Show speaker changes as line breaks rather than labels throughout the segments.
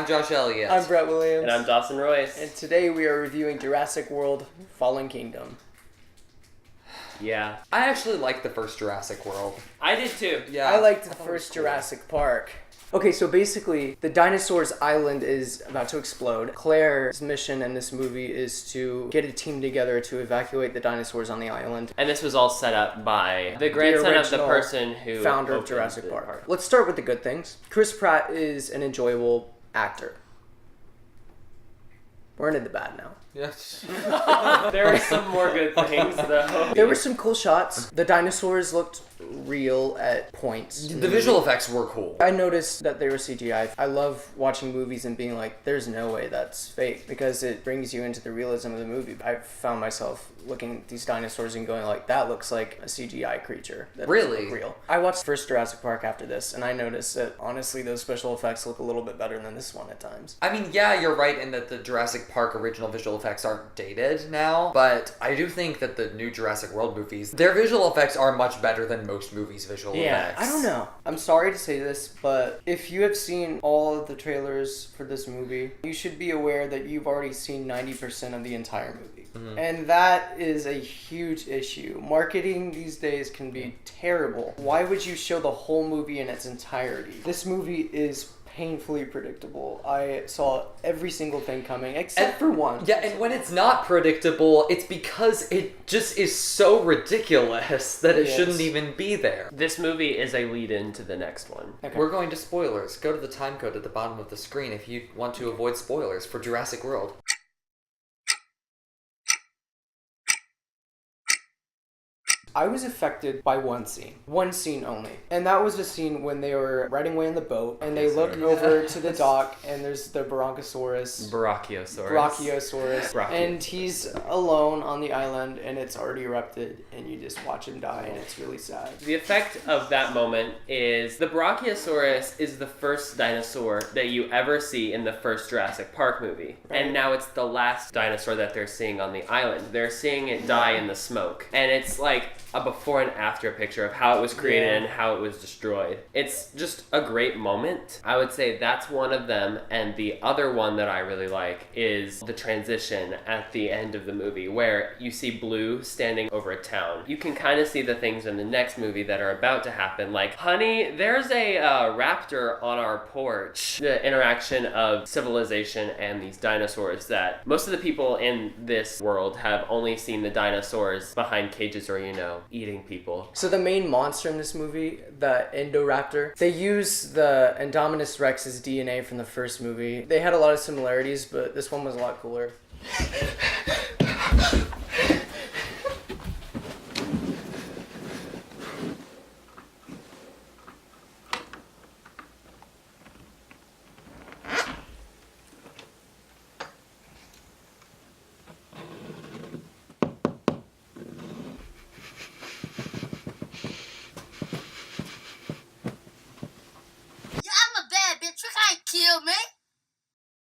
I'm Josh Elliott.
I'm Bret Williams.
And I'm Dawson Royce.
And today we are reviewing Jurassic World Fallen Kingdom.
Yeah.
I actually liked the first Jurassic World.
I did too.
Yeah.
I liked the first Jurassic Park. Okay, so basically, the dinosaurs' island is about to explode. Claire's mission in this movie is to get a team together to evacuate the dinosaurs on the island.
And this was all set up by the grandson of the person who
founder of Jurassic Park. Let's start with the good things. Chris Pratt is an enjoyable actor. We're into the bad now.
Yes.
There were some more good things, though.
There were some cool shots. The dinosaurs looked real at points.
The visual effects were cool.
I noticed that they were CGI. I love watching movies and being like, there's no way that's fake, because it brings you into the realism of the movie. I found myself looking at these dinosaurs and going like, that looks like a CGI creature. That
really?
Look real. I watched the first Jurassic Park after this, and I noticed that honestly those special effects look a little bit better than this one at times.
I mean, yeah, you're right in that the Jurassic Park original visual effects aren't dated now, but I do think that the new Jurassic World movies, their visual effects are much better than most movies' visual effects.
I don't know. I'm sorry to say this, but if you have seen all of the trailers for this movie, you should be aware that you've already seen 90% of the entire movie. Mm-hmm. And that is a huge issue. Marketing these days can be terrible. Why would you show the whole movie in its entirety? This movie is painfully predictable. I saw every single thing coming except for one.
Yeah, and when it's not predictable, it's because it just is so ridiculous that it shouldn't even be there.
This movie is a lead-in to the next one.
Okay. We're going to spoilers. Go to the time code at the bottom of the screen if you want to avoid spoilers for Jurassic World.
I was affected by one scene only. And that was the scene when they were riding away on the boat and they look over to the dock and there's the Brachiosaurus, and he's alone on the island and it's already erupted and you just watch him die and it's really sad.
The effect of that moment is the Brachiosaurus is the first dinosaur that you ever see in the first Jurassic Park movie. Right. And now it's the last dinosaur that they're seeing on the island. They're seeing it die in the smoke. And it's like a before and after picture of how it was created and how it was destroyed. It's just a great moment. I would say that's one of them, and the other one that I really like is the transition at the end of the movie where you see Blue standing over a town. You can kind of see the things in the next movie that are about to happen, like, honey, there's a raptor on our porch. The interaction of civilization and these dinosaurs that most of the people in this world have only seen the dinosaurs behind cages or, eating people.
So the main monster in this movie, the Indoraptor, they use the Indominus Rex's DNA from the first movie. They had a lot of similarities, but this one was a lot cooler.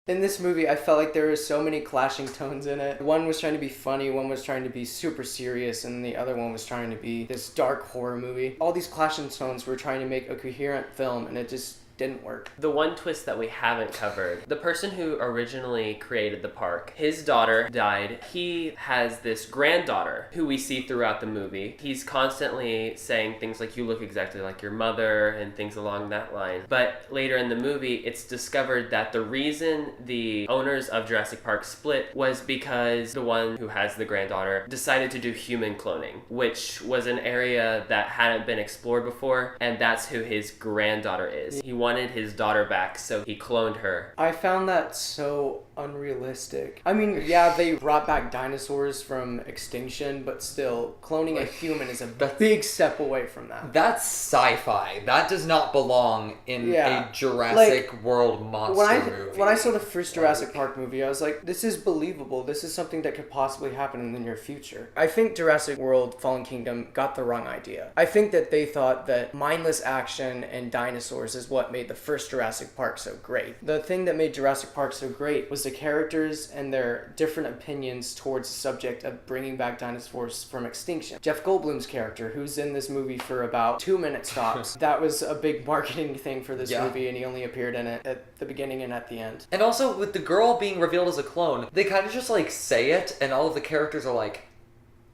In this movie, I felt like there were so many clashing tones in it. One was trying to be funny, one was trying to be super serious, and the other one was trying to be this dark horror movie. All these clashing tones were trying to make a coherent film, and it just didn't work.
The one twist that we haven't covered, the person who originally created the park, his daughter died. He has this granddaughter who we see throughout the movie. He's constantly saying things like, you look exactly like your mother, and things along that line. But later in the movie, it's discovered that the reason the owners of Jurassic Park split was because the one who has the granddaughter decided to do human cloning, which was an area that hadn't been explored before, and that's who his granddaughter is. He wanted his daughter back, so he cloned her.
I found that so unrealistic. I mean, yeah, they brought back dinosaurs from extinction, but still, cloning a human is a big step away from that.
That's sci-fi. That does not belong in a Jurassic World monster movie.
When I saw the first Jurassic Park movie, I was like, this is believable. This is something that could possibly happen in the near future. I think Jurassic World Fallen Kingdom got the wrong idea. I think that they thought that mindless action and dinosaurs is what made made the first Jurassic Park so great. The thing that made Jurassic Park so great was the characters and their different opinions towards the subject of bringing back dinosaurs from extinction. Jeff Goldblum's character, who's in this movie for about 2 minutes tops, that was a big marketing thing for this movie, and he only appeared in it at the beginning and at the end.
And also, with the girl being revealed as a clone, they kind of just like say it, and all of the characters are like,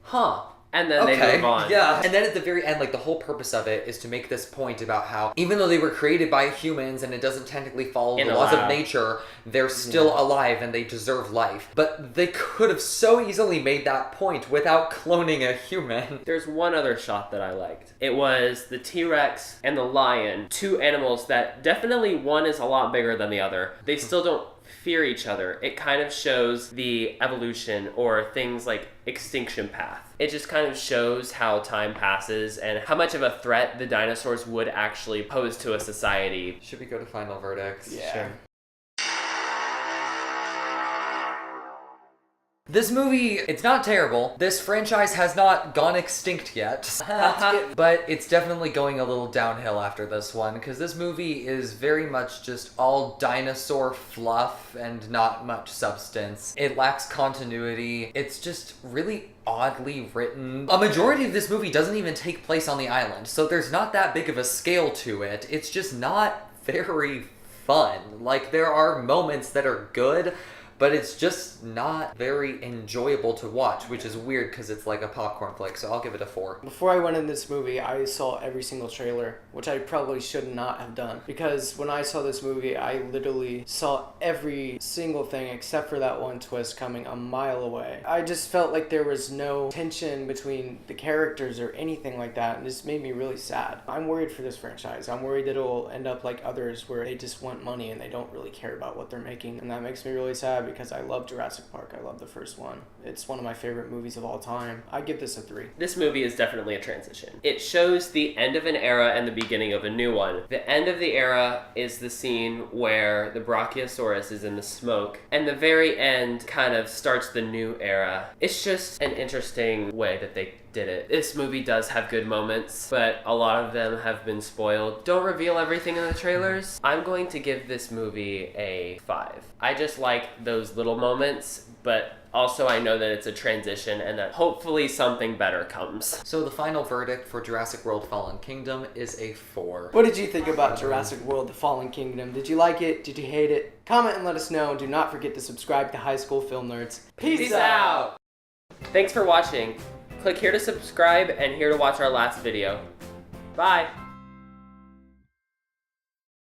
huh.
And then they move on.
Yeah. And then at the very end, like, the whole purpose of it is to make this point about how, even though they were created by humans and it doesn't technically follow the laws of nature, they're still alive and they deserve life. But they could have so easily made that point without cloning a human.
There's one other shot that I liked. It was the T-Rex and the lion, two animals that definitely one is a lot bigger than the other. They still don't fear each other. It kind of shows the evolution or things like extinction path. It just kind of shows how time passes and how much of a threat the dinosaurs would actually pose to a society.
Should we go to final verdicts?
Yeah.
Sure. This movie, it's not terrible. This franchise has not gone extinct yet. But it's definitely going a little downhill after this one, because this movie is very much just all dinosaur fluff and not much substance. It lacks continuity. It's just really oddly written. A majority of this movie doesn't even take place on the island, so there's not that big of a scale to it. It's just not very fun. Like, there are moments that are good, but it's just not very enjoyable to watch, which is weird because it's like a popcorn flick, so I'll give it a 4.
Before I went in this movie, I saw every single trailer, which I probably should not have done. Because when I saw this movie, I literally saw every single thing except for that one twist coming a mile away. I just felt like there was no tension between the characters or anything like that, and this made me really sad. I'm worried for this franchise. I'm worried that it'll end up like others where they just want money and they don't really care about what they're making, and that makes me really sad because I love Jurassic Park. I love the first one. It's one of my favorite movies of all time. I give this a 3.
This movie is definitely a transition. It shows the end of an era and the beginning of a new one. The end of the era is the scene where the Brachiosaurus is in the smoke, and the very end kind of starts the new era. It's just an interesting way that they did it. This movie does have good moments, but a lot of them have been spoiled. Don't reveal everything in the trailers. I'm going to give this movie a 5. I just like those little moments, but also I know that it's a transition and that hopefully something better comes.
So the final verdict for Jurassic World Fallen Kingdom is a 4.
What did you think about Jurassic World: The Fallen Kingdom? Did you like it? Did you hate it? Comment and let us know. Do not forget to subscribe to High School Film Nerds.
Peace out! Thanks for watching. Click here to subscribe and here to watch our last video. Bye!